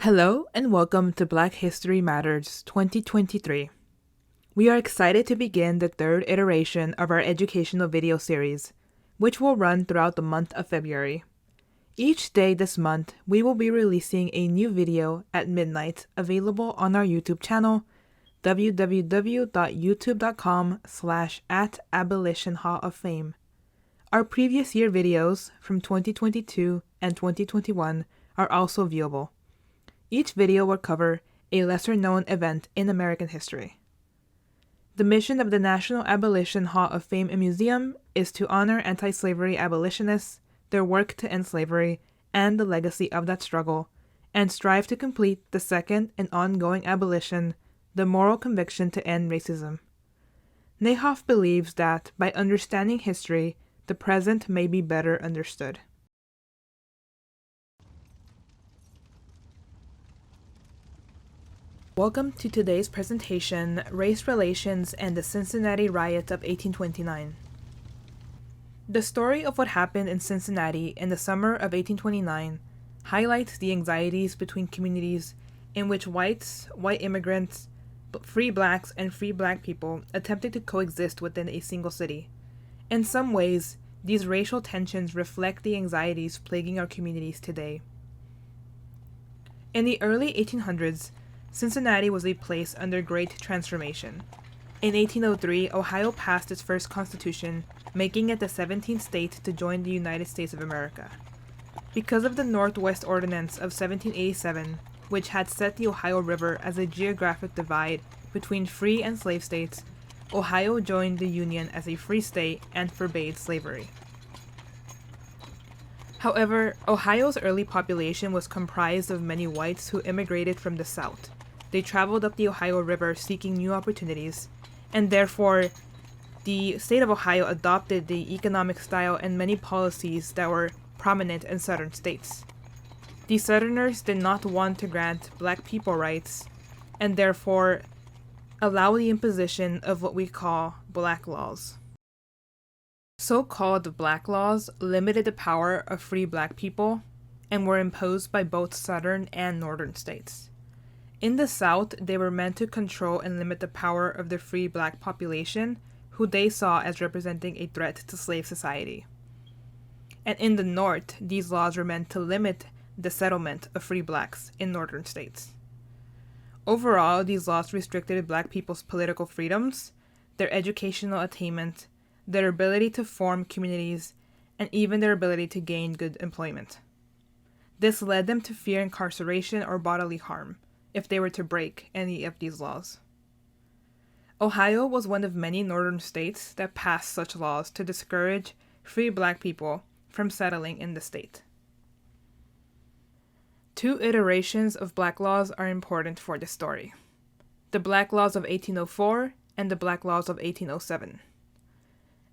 Hello and welcome to Black History Matters 2023. We are excited to begin the third iteration of our educational video series, which will run throughout the month of February. Each day this month, we will be releasing a new video at midnight available on our YouTube channel, www.youtube.com/@abolitionhalloffame. Our previous year videos from 2022 and 2021 are also viewable. Each video will cover a lesser-known event in American history. The mission of the National Abolition Hall of Fame and Museum is to honor anti-slavery abolitionists, their work to end slavery, and the legacy of that struggle, and strive to complete the second and ongoing abolition, the moral conviction to end racism. Nayhoff believes that by understanding history, the present may be better understood. Welcome to today's presentation, Race Relations and the Cincinnati Riot of 1829. The story of what happened in Cincinnati in the summer of 1829 highlights the anxieties between communities in which whites, white immigrants, free blacks, and free black people attempted to coexist within a single city. In some ways, these racial tensions reflect the anxieties plaguing our communities today. In the early 1800s, Cincinnati was a place under great transformation. In 1803, Ohio passed its first constitution, making it the 17th state to join the United States of America. Because of the Northwest Ordinance of 1787, which had set the Ohio River as a geographic divide between free and slave states, Ohio joined the Union as a free state and forbade slavery. However, Ohio's early population was comprised of many whites who immigrated from the South. They traveled up the Ohio River seeking new opportunities, and therefore, the state of Ohio adopted the economic style and many policies that were prominent in southern states. The Southerners did not want to grant black people rights, and therefore allow the imposition of what we call black laws. So-called black laws limited the power of free black people and were imposed by both southern and northern states. In the South, they were meant to control and limit the power of the free black population, who they saw as representing a threat to slave society. And in the North, these laws were meant to limit the settlement of free blacks in northern states. Overall, these laws restricted black people's political freedoms, their educational attainment, their ability to form communities, and even their ability to gain good employment. This led them to fear incarceration or bodily harm if they were to break any of these laws. Ohio was one of many northern states that passed such laws to discourage free black people from settling in the state. Two iterations of black laws are important for this story: the Black Laws of 1804 and the Black Laws of 1807.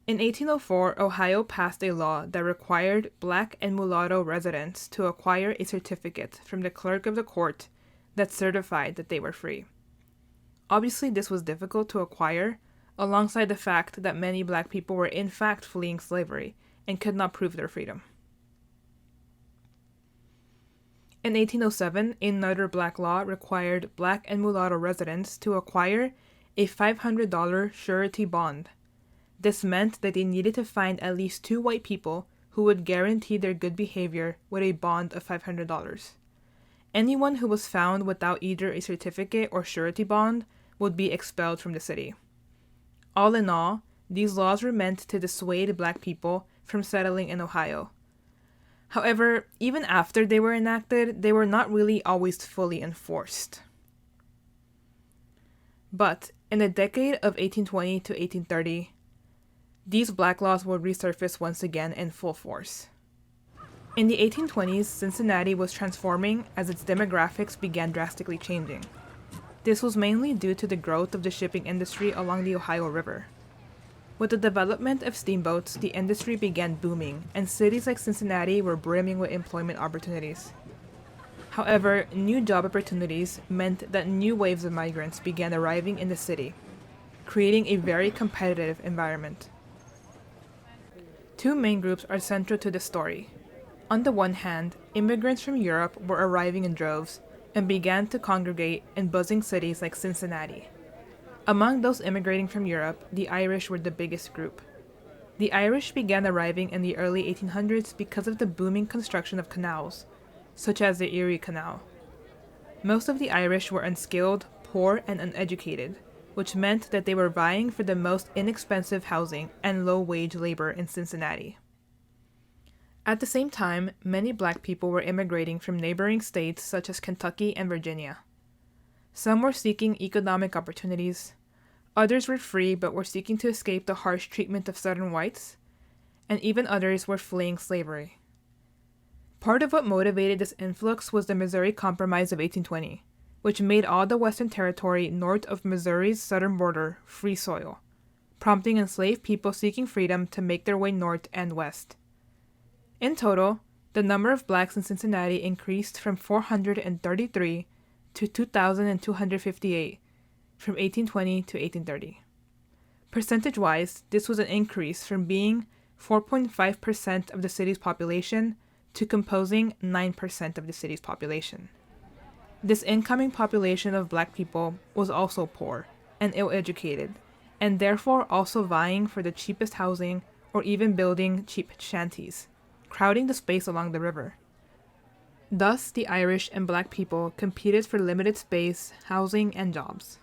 In 1804, Ohio passed a law that required black and mulatto residents to acquire a certificate from the clerk of the court that certified that they were free. Obviously, this was difficult to acquire, alongside the fact that many black people were in fact fleeing slavery and could not prove their freedom. In 1807, another black law required black and mulatto residents to acquire a $500 surety bond. This meant that they needed to find at least two white people who would guarantee their good behavior with a bond of $500. Anyone who was found without either a certificate or surety bond would be expelled from the city. All in all, these laws were meant to dissuade black people from settling in Ohio. However, even after they were enacted, they were not really always fully enforced. But in the decade of 1820 to 1830, these black laws would resurface once again in full force. In the 1820s, Cincinnati was transforming as its demographics began drastically changing. This was mainly due to the growth of the shipping industry along the Ohio River. With the development of steamboats, the industry began booming, and cities like Cincinnati were brimming with employment opportunities. However, new job opportunities meant that new waves of migrants began arriving in the city, creating a very competitive environment. Two main groups are central to the story. On the one hand, immigrants from Europe were arriving in droves, and began to congregate in buzzing cities like Cincinnati. Among those immigrating from Europe, the Irish were the biggest group. The Irish began arriving in the early 1800s because of the booming construction of canals, such as the Erie Canal. Most of the Irish were unskilled, poor, and uneducated, which meant that they were vying for the most inexpensive housing and low-wage labor in Cincinnati. At the same time, many black people were immigrating from neighboring states such as Kentucky and Virginia. Some were seeking economic opportunities, others were free but were seeking to escape the harsh treatment of Southern whites, and even others were fleeing slavery. Part of what motivated this influx was the Missouri Compromise of 1820, which made all the Western Territory north of Missouri's southern border free soil, prompting enslaved people seeking freedom to make their way north and west. In total, the number of blacks in Cincinnati increased from 433 to 2,258 from 1820 to 1830. Percentage-wise, this was an increase from being 4.5% of the city's population to composing 9% of the city's population. This incoming population of black people was also poor and ill-educated, and therefore also vying for the cheapest housing or even building cheap shanties, crowding the space along the river. Thus, the Irish and black people competed for limited space, housing, and jobs.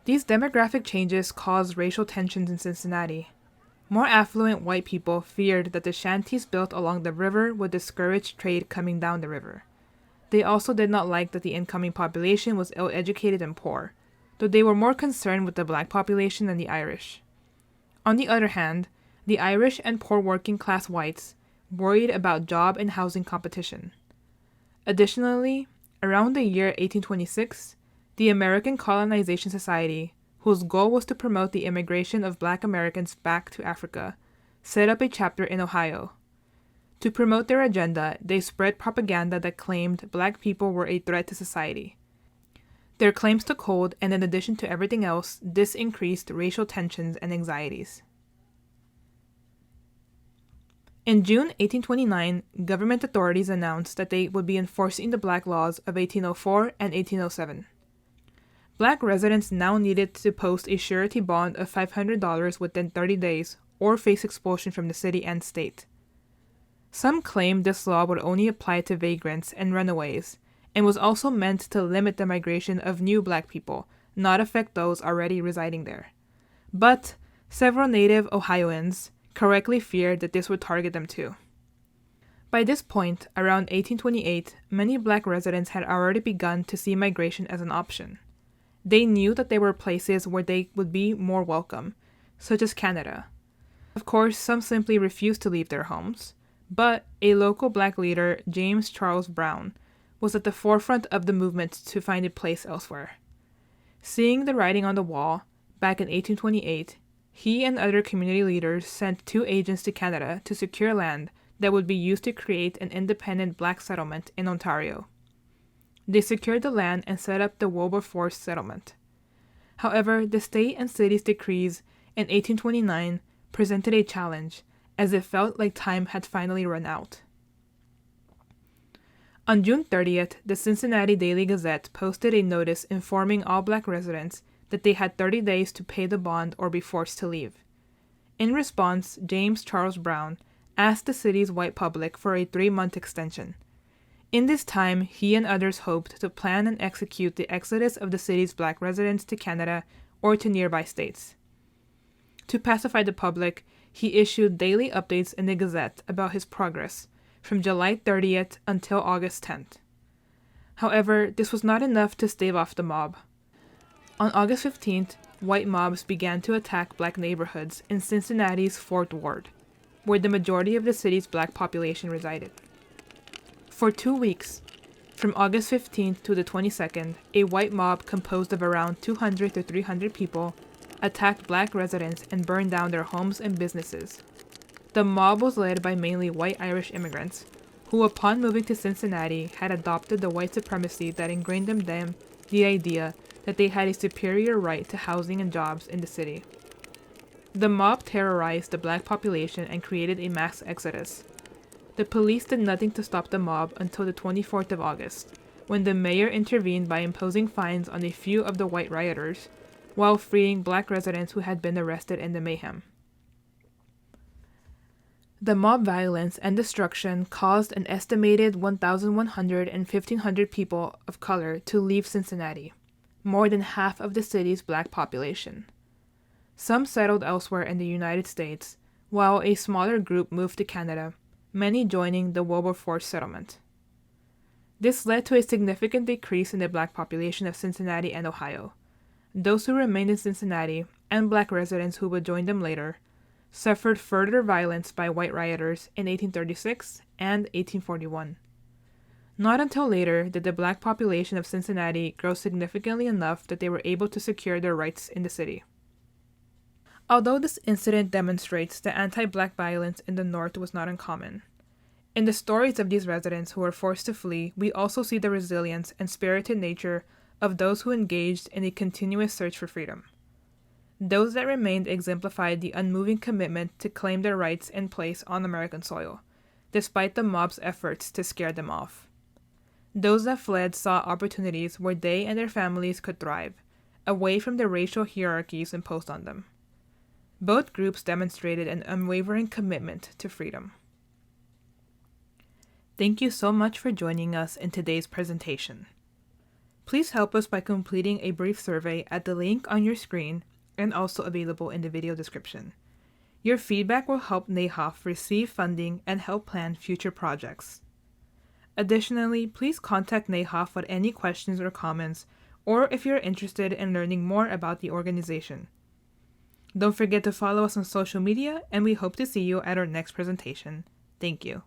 These demographic changes caused racial tensions in Cincinnati. More affluent white people feared that the shanties built along the river would discourage trade coming down the river. They also did not like that the incoming population was ill-educated and poor, though they were more concerned with the black population than the Irish. On the other hand, the Irish and poor working-class whites worried about job and housing competition. Additionally, around the year 1826, the American Colonization Society, whose goal was to promote the immigration of black Americans back to Africa, set up a chapter in Ohio. To promote their agenda, they spread propaganda that claimed black people were a threat to society. Their claims took hold, and in addition to everything else, this increased racial tensions and anxieties. In June 1829, government authorities announced that they would be enforcing the black laws of 1804 and 1807. Black residents now needed to post a surety bond of $500 within 30 days or face expulsion from the city and state. Some claimed this law would only apply to vagrants and runaways, and was also meant to limit the migration of new black people, not affect those already residing there. But several native Ohioans correctly feared that this would target them too. By this point, around 1828, many black residents had already begun to see migration as an option. They knew that there were places where they would be more welcome, such as Canada. Of course, some simply refused to leave their homes, but a local black leader, James Charles Brown, was at the forefront of the movement to find a place elsewhere. Seeing the writing on the wall, back in 1828, he and other community leaders sent 2 agents to Canada to secure land that would be used to create an independent black settlement in Ontario. They secured the land and set up the Wilberforce settlement. However, the state and city's decrees in 1829 presented a challenge, as it felt like time had finally run out. On June 30th, the Cincinnati Daily Gazette posted a notice informing all black residents that they had 30 days to pay the bond or be forced to leave. In response, James Charles Brown asked the city's white public for a 3-month extension. In this time, he and others hoped to plan and execute the exodus of the city's black residents to Canada or to nearby states. To pacify the public, he issued daily updates in the Gazette about his progress, from July 30th until August 10th. However, this was not enough to stave off the mob. On August 15th, white mobs began to attack black neighborhoods in Cincinnati's 4th Ward, where the majority of the city's black population resided. For 2 weeks, from August 15th to the 22nd, a white mob composed of around 200 to 300 people attacked black residents and burned down their homes and businesses. The mob was led by mainly white Irish immigrants, who upon moving to Cincinnati had adopted the white supremacy that ingrained in them the idea that they had a superior right to housing and jobs in the city. The mob terrorized the black population and created a mass exodus. the police did nothing to stop the mob until the 24th of August, when the mayor intervened by imposing fines on a few of the white rioters, while freeing black residents who had been arrested in the mayhem. The mob violence and destruction caused an estimated 1,100 and 1,500 people of color to leave Cincinnati, more than half of the city's black population. Some settled elsewhere in the United States, while a smaller group moved to Canada, many joining the Wilberforce settlement. This led to a significant decrease in the black population of Cincinnati and Ohio. Those who remained in Cincinnati, and black residents who would join them later, suffered further violence by white rioters in 1836 and 1841. Not until later did the black population of Cincinnati grow significantly enough that they were able to secure their rights in the city. Although this incident demonstrates that anti-black violence in the North was not uncommon, in the stories of these residents who were forced to flee, we also see the resilience and spirited nature of those who engaged in a continuous search for freedom. Those that remained exemplified the unmoving commitment to claim their rights and place on American soil, despite the mob's efforts to scare them off. Those that fled saw opportunities where they and their families could thrive, away from the racial hierarchies imposed on them. Both groups demonstrated an unwavering commitment to freedom. Thank you so much for joining us in today's presentation. Please help us by completing a brief survey at the link on your screen and also available in the video description. Your feedback will help NAHOF receive funding and help plan future projects. Additionally, please contact NAHOF with any questions or comments, or if you're interested in learning more about the organization. Don't forget to follow us on social media, and we hope to see you at our next presentation. Thank you.